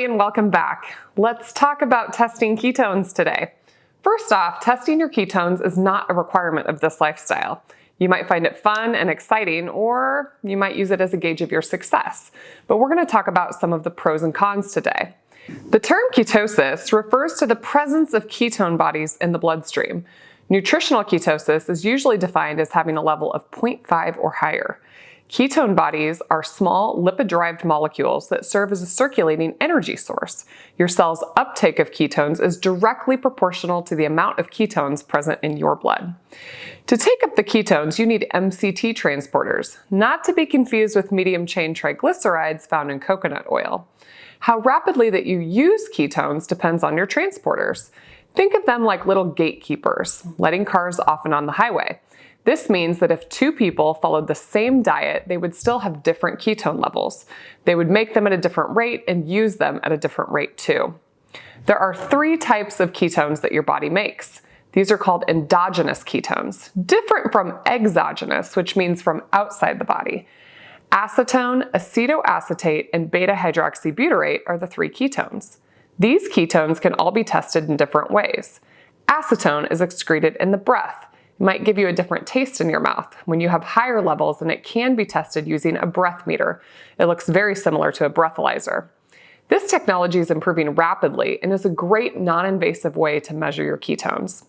everybody, and welcome back. Let's talk about testing ketones today. First off, testing your ketones is not a requirement of this lifestyle. You might find it fun and exciting, or you might use it as a gauge of your success. But we're going to talk about some of the pros and cons today. The term ketosis refers to the presence of ketone bodies in the bloodstream. Nutritional ketosis is usually defined as having a level of 0.5 or higher. Ketone bodies are small lipid-derived molecules that serve as a circulating energy source. Your cell's uptake of ketones is directly proportional to the amount of ketones present in your blood. To take up the ketones, you need MCT transporters, not to be confused with medium-chain triglycerides found in coconut oil. How rapidly that you use ketones depends on your transporters. Think of them like little gatekeepers, letting cars off and on the highway. This means that if two people followed the same diet, they would still have different ketone levels. They would make them at a different rate and use them at a different rate too. There are three types of ketones that your body makes. These are called endogenous ketones, different from exogenous, which means from outside the body. Acetone, acetoacetate, and beta-hydroxybutyrate are the three ketones. These ketones can all be tested in different ways. Acetone is excreted in the breath. It might give you a different taste in your mouth. When you have higher levels, then it can be tested using a breath meter. It looks very similar to a breathalyzer. This technology is improving rapidly and is a great non-invasive way to measure your ketones.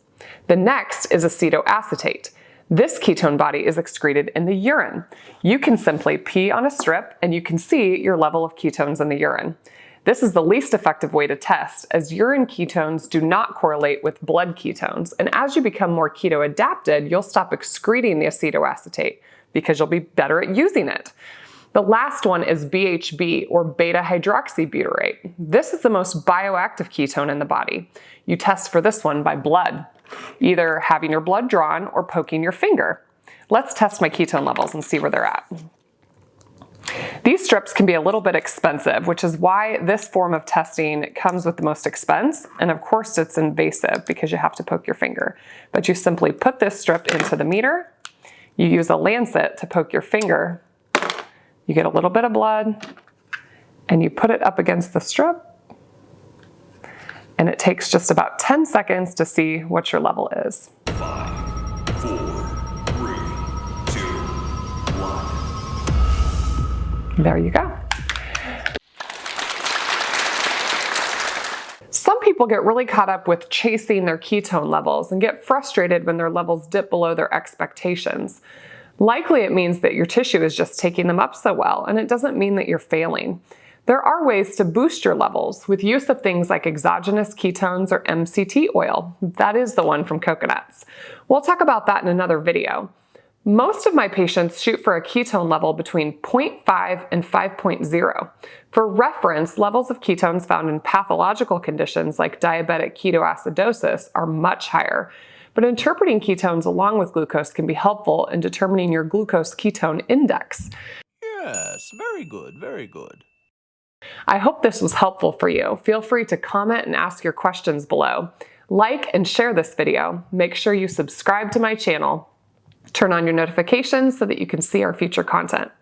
The next is acetoacetate. This ketone body is excreted in the urine. You can simply pee on a strip and you can see your level of ketones in the urine. This is the least effective way to test, as urine ketones do not correlate with blood ketones, and as you become more keto adapted, you'll stop excreting the acetoacetate because you'll be better at using it. The last one is BHB, or beta-hydroxybutyrate. This is the most bioactive ketone in the body. You test for this one by blood, either having your blood drawn or poking your finger. Let's test my ketone levels and see where they're at. These strips can be a little bit expensive, which is why this form of testing comes with the most expense. And of course it's invasive because you have to poke your finger. But you simply put this strip into the meter, you use a lancet to poke your finger, you get a little bit of blood, and you put it up against the strip, and it takes just about 10 seconds to see what your level is. 5, 4, 3, 2, 1. There you go. Some people get really caught up with chasing their ketone levels and get frustrated when their levels dip below their expectations. Likely it means that your tissue is just taking them up so well, and it doesn't mean that you're failing. There are ways to boost your levels with use of things like exogenous ketones or MCT oil. That is the one from coconuts. We'll talk about that in another video. Most of my patients shoot for a ketone level between 0.5 and 5.0. For reference, levels of ketones found in pathological conditions like diabetic ketoacidosis are much higher. But interpreting ketones along with glucose can be helpful in determining your glucose ketone index. Yes, very good, very good. I hope this was helpful for you. Feel free to comment and ask your questions below. Like and share this video. Make sure you subscribe to my channel. Turn on your notifications so that you can see our future content.